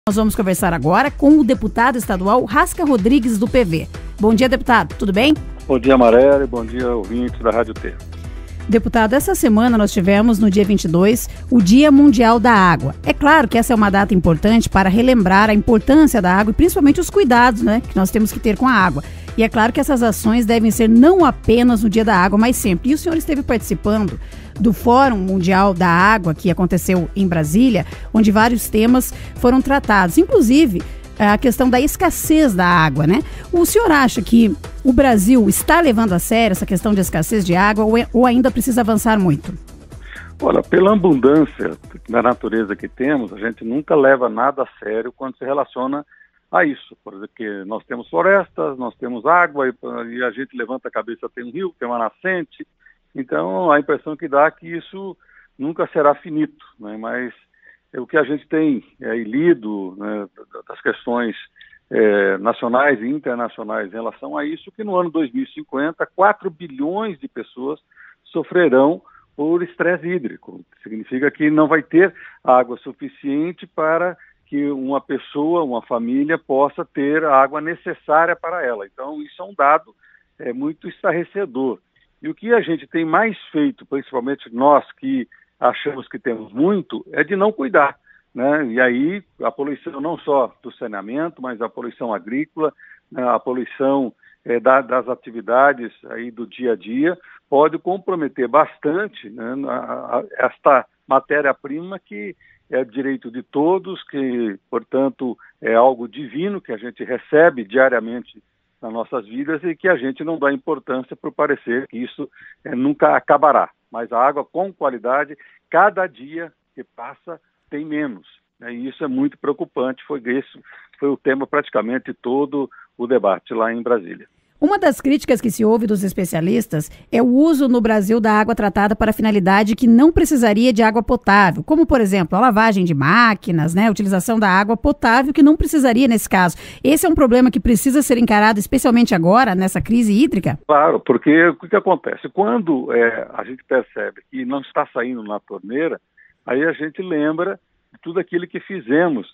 Nós vamos conversar agora com o deputado estadual Rasca Rodrigues, do PV. Bom dia, deputado. Tudo bem? Bom dia, Maré. Bom dia, ouvintes da Rádio T. Deputado, essa semana nós tivemos, no dia 22, o Dia Mundial da Água. É claro que essa é uma data importante para relembrar a importância da água e principalmente os cuidados, que nós temos que ter com a água. E é claro que essas ações devem ser não apenas no Dia da Água, mas sempre. E o senhor esteve participando do Fórum Mundial da Água, que aconteceu em Brasília, onde vários temas foram tratados, inclusive a questão da escassez da água, O senhor acha que o Brasil está levando a sério essa questão de escassez de água ou ainda precisa avançar muito? Olha, pela abundância da natureza que temos, a gente nunca leva nada a sério quando se relaciona a isso. Por exemplo, que nós temos florestas, nós temos água e a gente levanta a cabeça, tem um rio, tem uma nascente. Então, a impressão que dá é que isso nunca será finito, Mas o que a gente tem lido das questões nacionais e internacionais em relação a isso, que no ano 2050, 4 bilhões de pessoas sofrerão por estresse hídrico. Significa que não vai ter água suficiente para que uma pessoa, uma família, possa ter a água necessária para ela. Então, isso é um dado muito estarrecedor. E o que a gente tem mais feito, principalmente nós que achamos que temos muito, é de não cuidar, E aí a poluição não só do saneamento, mas a poluição agrícola, a poluição das atividades aí do dia a dia, pode comprometer bastante esta matéria-prima que é direito de todos, que, portanto, é algo divino que a gente recebe diariamente nas nossas vidas e que a gente não dá importância por parecer que isso nunca acabará. Mas a água com qualidade, cada dia que passa, tem menos. E isso é muito preocupante. Foi o tema praticamente todo o debate lá em Brasília. Uma das críticas que se ouve dos especialistas é o uso no Brasil da água tratada para finalidade que não precisaria de água potável, como, por exemplo, a lavagem de máquinas, a utilização da água potável que não precisaria nesse caso. Esse é um problema que precisa ser encarado, especialmente agora, nessa crise hídrica? Claro, porque o que acontece? Quando a gente percebe que não está saindo na torneira, aí a gente lembra de tudo aquilo que fizemos,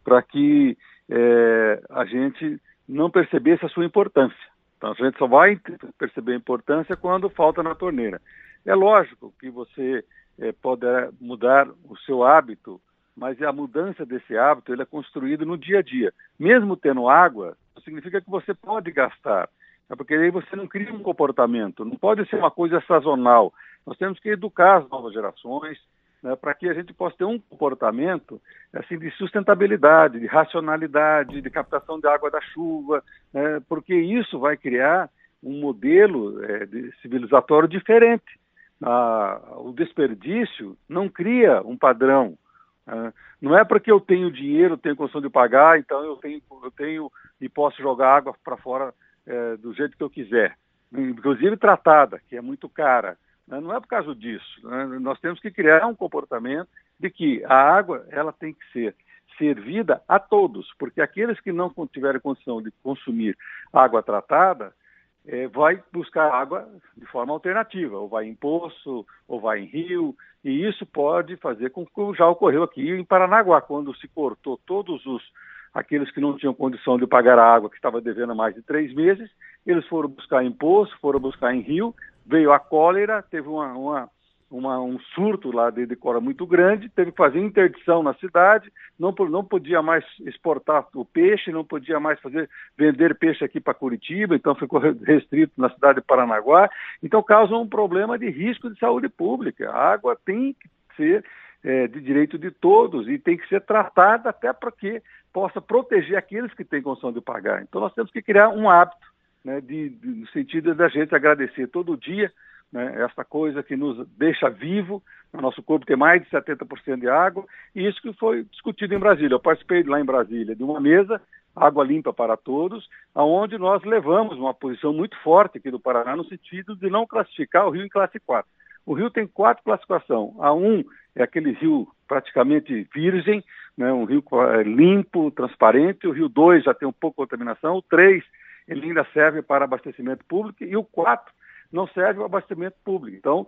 para que a gente não percebesse a sua importância. Então, a gente só vai perceber a importância quando falta na torneira. É lógico que você pode mudar o seu hábito, mas a mudança desse hábito ele é construído no dia a dia. Mesmo tendo água, significa que você pode gastar, porque aí você não cria um comportamento, não pode ser uma coisa sazonal. Nós temos que educar as novas gerações, para que a gente possa ter um comportamento assim, de sustentabilidade, de racionalidade, de captação de água da chuva, porque isso vai criar um modelo civilizatório diferente. O desperdício não cria um padrão. Não é porque eu tenho dinheiro, tenho condição de pagar, então eu tenho e posso jogar água para fora do jeito que eu quiser. Inclusive tratada, que é muito cara. Não é por causa disso. Nós temos que criar um comportamento de que a água ela tem que ser servida a todos, porque aqueles que não tiverem condição de consumir água tratada, vai buscar água de forma alternativa, ou vai em poço, ou vai em rio, e isso pode fazer com que já ocorreu aqui em Paranaguá, quando se cortou todos aqueles que não tinham condição de pagar a água, que estava devendo há mais de 3 meses, eles foram buscar em poço, foram buscar em rio, veio a cólera, teve um surto lá de cólera muito grande, teve que fazer interdição na cidade, não podia mais exportar o peixe, não podia mais vender peixe aqui para Curitiba, então ficou restrito na cidade de Paranaguá. Então causa um problema de risco de saúde pública. A água tem que ser de direito de todos e tem que ser tratada até para que possa proteger aqueles que têm condição de pagar. Então nós temos que criar um hábito, no sentido da gente agradecer todo dia, essa coisa que nos deixa vivo. O nosso corpo tem mais de 70% de água, e isso que foi discutido em Brasília. Eu participei lá em Brasília de uma mesa, Água Limpa para Todos, onde nós levamos uma posição muito forte aqui do Paraná no sentido de não classificar o rio em classe 4. O rio tem 4 classificações. A 1 é aquele rio praticamente virgem, um rio limpo, transparente. O rio 2 já tem um pouco de contaminação. O 3 ele ainda serve para abastecimento público, e o 4 não serve ao abastecimento público. Então,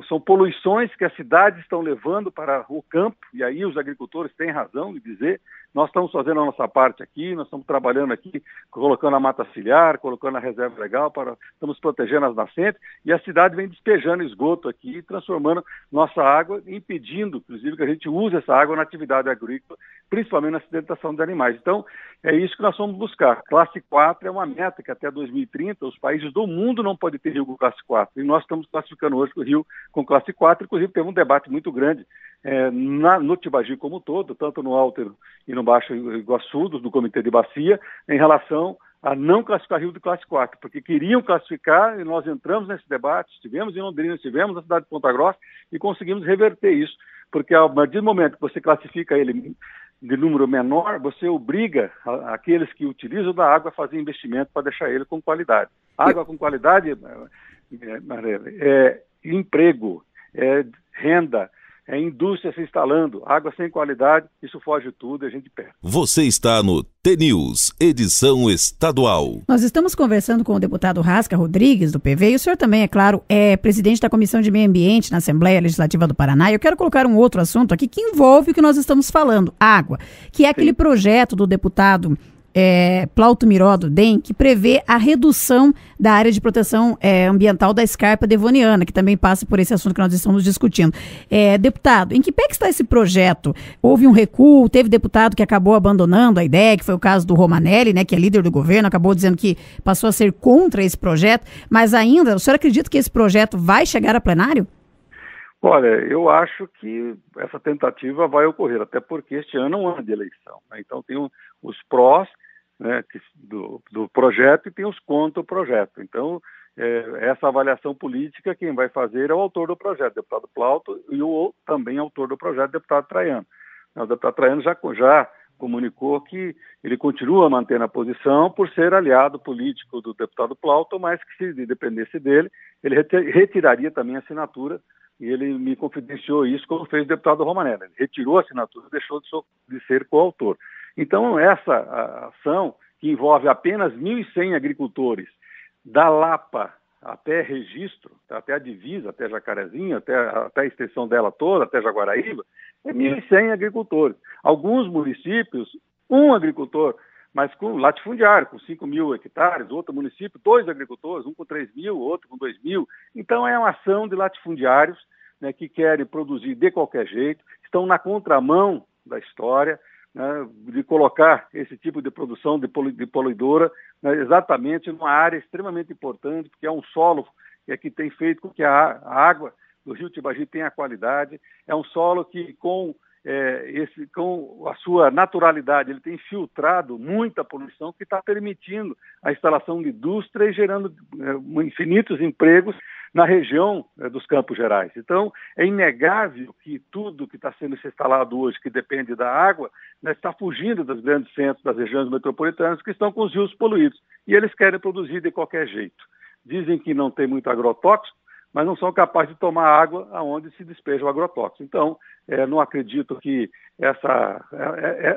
são poluições que as cidades estão levando para o campo, e aí os agricultores têm razão de dizer, nós estamos fazendo a nossa parte aqui, nós estamos trabalhando aqui, colocando a mata ciliar, colocando a reserva legal, estamos protegendo as nascentes, e a cidade vem despejando esgoto aqui, transformando nossa água, impedindo, inclusive, que a gente use essa água na atividade agrícola, principalmente na acidentação de animais. Então, é isso que nós vamos buscar. Classe 4 é uma meta que até 2030 os países do mundo não podem ter rio com classe 4, e nós estamos classificando hoje o rio com classe 4, inclusive teve um debate muito grande no Tibagi como um todo, tanto no Alto e no Baixo Iguaçu, do Comitê de Bacia, em relação a não classificar rio de classe 4, porque queriam classificar e nós entramos nesse debate, estivemos em Londrina, estivemos na cidade de Ponta Grossa e conseguimos reverter isso, porque a partir do momento que você classifica ele de número menor, você obriga aqueles que utilizam da água a fazer investimento para deixar ele com qualidade. Água com qualidade é emprego, é renda, é indústria se instalando. Água sem qualidade, isso foge tudo e a gente perde. Você está no T-News, edição estadual. Nós estamos conversando com o deputado Rasca Rodrigues, do PV, e o senhor também, é claro, é presidente da Comissão de Meio Ambiente na Assembleia Legislativa do Paraná. E eu quero colocar um outro assunto aqui que envolve o que nós estamos falando, água, que é aquele projeto do deputado Plauto Miró, do DEM, que prevê a redução da área de proteção ambiental da Escarpa Devoniana, que também passa por esse assunto que nós estamos discutindo. Deputado, em que pé que está esse projeto? Houve um recuo, teve deputado que acabou abandonando a ideia, que foi o caso do Romanelli, né, que é líder do governo, acabou dizendo que passou a ser contra esse projeto, mas ainda, o senhor acredita que esse projeto vai chegar a plenário? Olha, eu acho que essa tentativa vai ocorrer, até porque este ano é um ano de eleição, né? Então tem os prós, né, do projeto e tem os contra o projeto. Então, essa avaliação política, quem vai fazer é o autor do projeto, o deputado Plauto, e o também autor do projeto, o deputado Traiano. O deputado Traiano já comunicou que ele continua mantendo a posição por ser aliado político do deputado Plauto, mas que se dependesse dele, ele retiraria também a assinatura. E ele me confidenciou isso como fez o deputado Romanelli. Ele retirou a assinatura e deixou de ser coautor. Então, essa ação, que envolve apenas 1.100 agricultores, da Lapa até registro, até a divisa, até Jacarezinho, até a extensão dela toda, até Jaguaraíba, é 1.100 agricultores. Alguns municípios, um agricultor, mas com latifundiário, com 5.000 hectares, outro município, 2 agricultores, um com 3.000, outro com 2.000. Então é uma ação de latifundiários, né, que querem produzir de qualquer jeito, estão na contramão da história, né, de colocar esse tipo de produção de poluidora, né, exatamente numa área extremamente importante, porque é um solo que tem feito com que a água do rio Tibagi tenha qualidade, é um solo que com a sua naturalidade, ele tem filtrado muita poluição que está permitindo a instalação de indústria e gerando infinitos empregos na região dos Campos Gerais. Então, é inegável que tudo que está sendo instalado hoje, que depende da água, né, está fugindo dos grandes centros, das regiões metropolitanas, que estão com os rios poluídos. E eles querem produzir de qualquer jeito. Dizem que não tem muito agrotóxico, mas não são capazes de tomar água aonde se despeja o agrotóxico. Então, não acredito que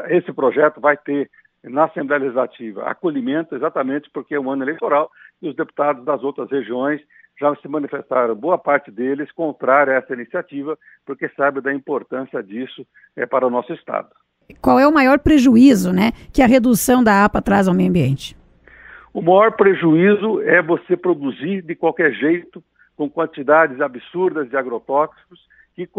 esse projeto vai ter na Assembleia Legislativa acolhimento, exatamente porque é um ano eleitoral e os deputados das outras regiões já se manifestaram, boa parte deles, contrária a essa iniciativa, porque sabe da importância disso para o nosso Estado. Qual é o maior prejuízo, né, que a redução da APA traz ao meio ambiente? O maior prejuízo é você produzir de qualquer jeito, com quantidades absurdas de agrotóxicos, que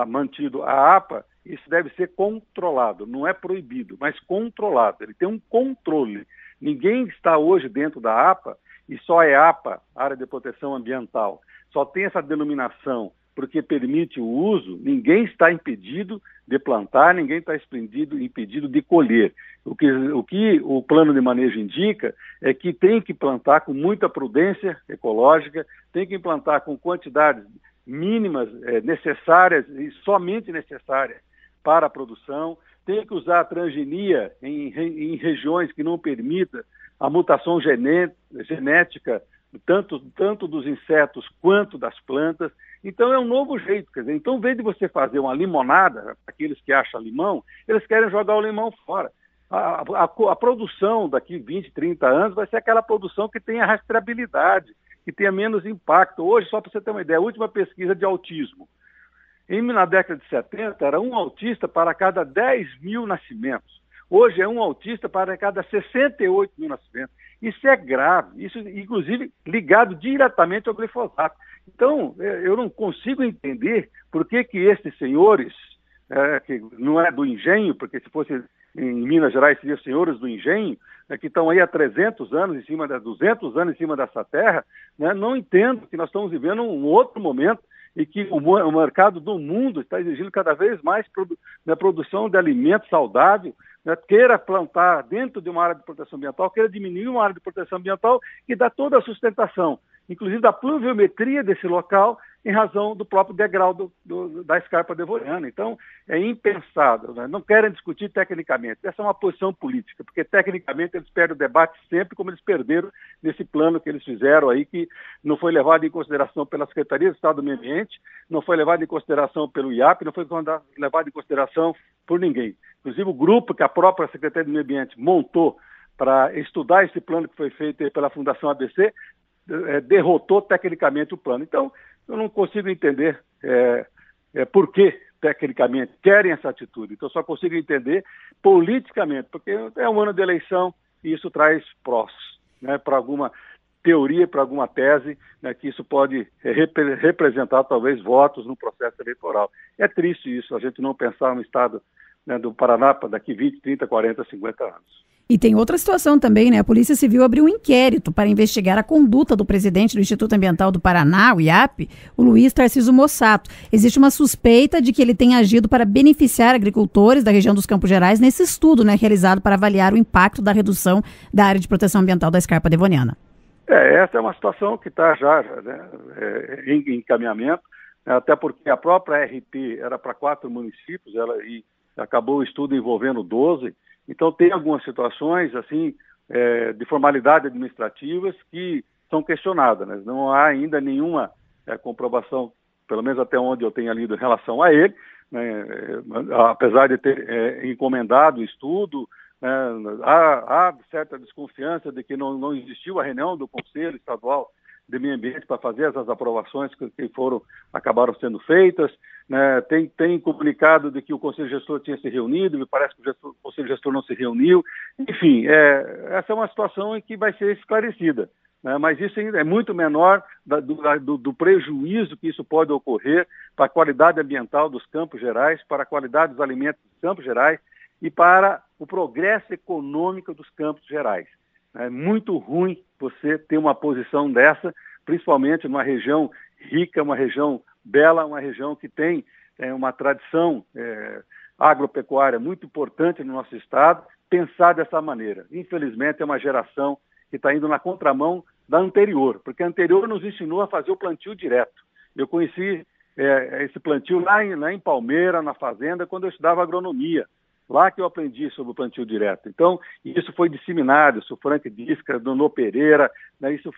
mantido a APA, isso deve ser controlado, não é proibido, mas controlado, ele tem um controle. Ninguém está hoje dentro da APA, e só é APA, Área de Proteção Ambiental, só tem essa denominação porque permite o uso, ninguém está impedido de plantar, ninguém está impedido de colher. O que o plano de manejo indica é que tem que plantar com muita prudência ecológica, tem que implantar com quantidades mínimas necessárias e somente necessárias para a produção, tem que usar a transgenia em regiões que não permita a mutação genética tanto dos insetos quanto das plantas. Então é um novo jeito, quer dizer, então, em vez de você fazer uma limonada, aqueles que acham limão, eles querem jogar o limão fora. A produção daqui 20, 30 anos vai ser aquela produção que tem a rastreabilidade, que tenha menos impacto. Hoje, só para você ter uma ideia, a última pesquisa de autismo, na década de 70, era um autista para cada 10 mil nascimentos. Hoje é um autista para cada 68 mil nascimentos. Isso é grave, isso inclusive ligado diretamente ao glifosato. Então, eu não consigo entender por que esses senhores, que não é do engenho, porque se fosse em Minas Gerais seriam senhores do engenho, que estão aí há 300 anos, 200 anos em cima dessa terra, né, não entendo que nós estamos vivendo um outro momento e que o mercado do mundo está exigindo cada vez mais produção de alimento saudável, né, queira plantar dentro de uma área de proteção ambiental, queira diminuir uma área de proteção ambiental que dá toda a sustentação, inclusive da pluviometria desse local, em razão do próprio degrau da escarpa devoniana. Então, é impensável, né? Não querem discutir tecnicamente. Essa é uma posição política, porque tecnicamente eles perdem o debate sempre, como eles perderam nesse plano que eles fizeram aí, que não foi levado em consideração pela Secretaria de Estado do Meio Ambiente, não foi levado em consideração pelo IAP, não foi levado em consideração por ninguém. Inclusive, o grupo que a própria Secretaria do Meio Ambiente montou para estudar esse plano que foi feito pela Fundação ABC, derrotou tecnicamente o plano. Então, eu não consigo entender por que, tecnicamente, querem essa atitude. Então, só consigo entender politicamente, porque é um ano de eleição e isso traz prós, né, para alguma teoria, para alguma tese, né, que isso pode representar, talvez, votos no processo eleitoral. É triste isso, a gente não pensar no estado, né, do Paraná para daqui 20, 30, 40, 50 anos. E tem outra situação também, né? A Polícia Civil abriu um inquérito para investigar a conduta do presidente do Instituto Ambiental do Paraná, o IAP, o Luiz Tarcísio Mossato. Existe uma suspeita de que ele tenha agido para beneficiar agricultores da região dos Campos Gerais nesse estudo, né, realizado para avaliar o impacto da redução da área de proteção ambiental da escarpa devoniana. Essa é uma situação que está já né, em encaminhamento, até porque a própria RT era para 4 municípios, e acabou o estudo envolvendo 12. Então, tem algumas situações, assim, de formalidade administrativas que são questionadas, né? Não há ainda nenhuma comprovação, pelo menos até onde eu tenha lido, em relação a ele, né? Apesar de ter encomendado o estudo, né? Há certa desconfiança de que não existiu a reunião do Conselho Estadual de Meio Ambiente para fazer essas aprovações que acabaram sendo feitas, né? Tem comunicado de que o Conselho Gestor tinha se reunido, me parece que o Conselho Gestor não se reuniu. Enfim, essa é uma situação em que vai ser esclarecida, né? Mas isso ainda é muito menor do prejuízo que isso pode ocorrer para a qualidade ambiental dos Campos Gerais, para a qualidade dos alimentos dos Campos Gerais e para o progresso econômico dos Campos Gerais. É muito ruim você ter uma posição dessa, principalmente numa região rica, uma região bela, uma região que tem uma tradição agropecuária muito importante no nosso estado, pensar dessa maneira. Infelizmente, é uma geração que está indo na contramão da anterior, porque a anterior nos ensinou a fazer o plantio direto. Eu conheci esse plantio lá em Palmeira, na fazenda, quando eu estudava agronomia. Lá que eu aprendi sobre o plantio direto. Então, isso foi disseminado, isso o Frank Disca, Dono Pereira, né, isso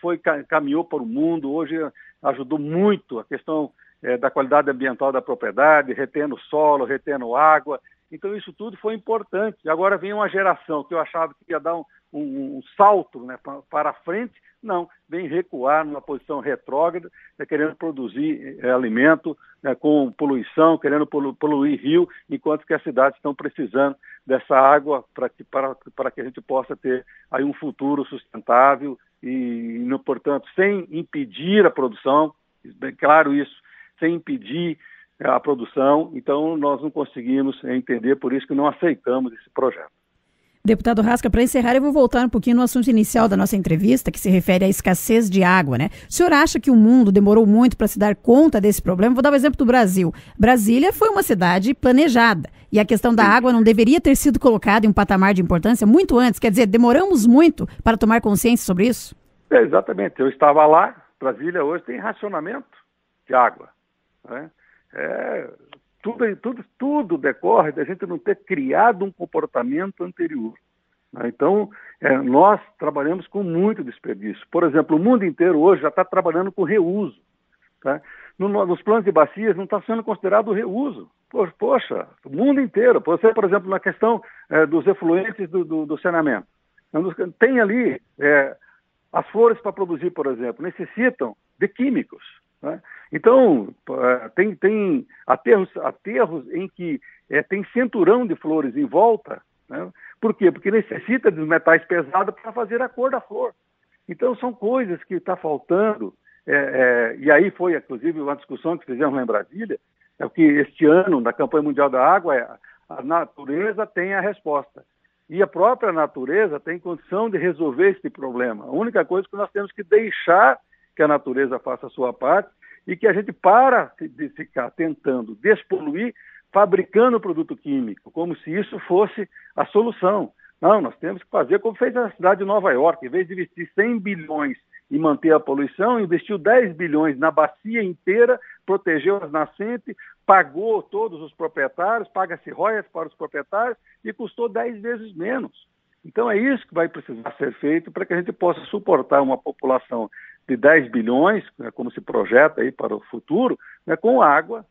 caminhou para o mundo, hoje ajudou muito a questão da qualidade ambiental da propriedade, retendo solo, retendo água. Então, isso tudo foi importante. E agora vem uma geração que eu achava que ia dar um salto, né, para frente, não, vem recuar numa posição retrógrada, querendo produzir alimento, né, com poluição, querendo poluir rio, enquanto que as cidades estão precisando dessa água para que a gente possa ter aí um futuro sustentável e portanto, sem impedir a produção, bem claro isso, sem impedir a produção. Então, nós não conseguimos entender, por isso que não aceitamos esse projeto. Deputado Rasca, para encerrar, eu vou voltar um pouquinho no assunto inicial da nossa entrevista, que se refere à escassez de água, né? O senhor acha que o mundo demorou muito para se dar conta desse problema? Vou dar o exemplo do Brasil. Brasília foi uma cidade planejada e a questão da água não deveria ter sido colocada em um patamar de importância muito antes. Quer dizer, demoramos muito para tomar consciência sobre isso? Exatamente. Eu estava lá. Brasília hoje tem racionamento de água, né? Tudo decorre da gente não ter criado um comportamento anterior. Então, nós trabalhamos com muito desperdício. Por exemplo, o mundo inteiro hoje já está trabalhando com reuso. Tá? Nos planos de bacias não está sendo considerado o reuso. Poxa, o mundo inteiro. Você, por exemplo, na questão dos efluentes do saneamento. Tem ali As flores, para produzir, por exemplo, necessitam de químicos, né? Então, tem aterros em que tem cinturão de flores em volta, né? Por quê? Porque necessita dos metais pesados para fazer a cor da flor. Então, são coisas que está faltando, e aí foi, inclusive, uma discussão que fizemos lá em Brasília, é que este ano, na Campanha Mundial da Água, a natureza tem a resposta. E a própria natureza tem condição de resolver esse problema. A única coisa é que nós temos que deixar que a natureza faça a sua parte e que a gente para de ficar tentando despoluir, fabricando produto químico, como se isso fosse a solução. Não, nós temos que fazer como fez a cidade de Nova York. Em vez de investir 100 bilhões e manter a poluição, investiu 10 bilhões na bacia inteira, protegeu as nascentes, pagou todos os proprietários, paga-se royalties para os proprietários e custou 10 vezes menos. Então é isso que vai precisar ser feito para que a gente possa suportar uma população de 10 bilhões, né, como se projeta aí para o futuro, né, com água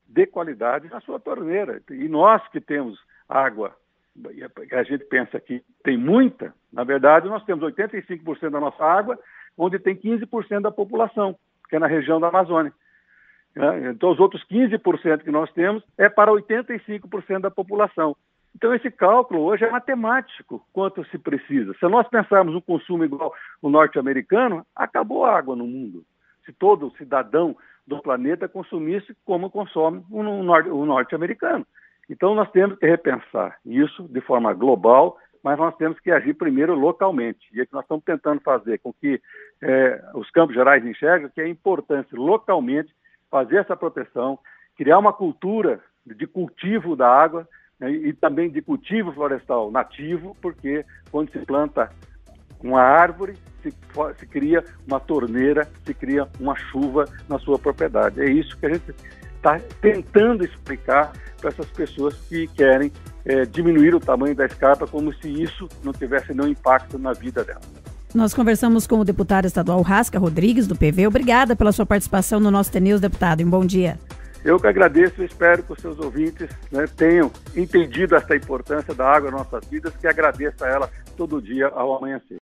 de qualidade na sua torneira. E nós que temos água, a gente pensa que tem muita, na verdade nós temos 85% da nossa água, onde tem 15% da população, que é na região da Amazônia. Então os outros 15% que nós temos é para 85% da população. Então esse cálculo hoje é matemático, quanto se precisa. Se nós pensarmos um consumo igual o norte-americano, acabou a água no mundo. Se todo cidadão do planeta consumisse como consome o norte-americano. Então nós temos que repensar isso de forma global, mas nós temos que agir primeiro localmente. E é que nós estamos tentando fazer com que os Campos Gerais enxerguem que é importante localmente fazer essa proteção, criar uma cultura de cultivo da água, né, e também de cultivo florestal nativo, porque quando se planta uma árvore, se cria uma torneira, se cria uma chuva na sua propriedade. É isso que a gente está tentando explicar para essas pessoas que querem diminuir o tamanho da escarpa como se isso não tivesse nenhum impacto na vida dela. Nós conversamos com o deputado estadual Rasca Rodrigues, do PV. Obrigada pela sua participação no nosso TNews, deputado. Um bom dia. Eu que agradeço e espero que os seus ouvintes, né, tenham entendido essa importância da água nas nossas vidas, que agradeça a ela todo dia ao amanhecer.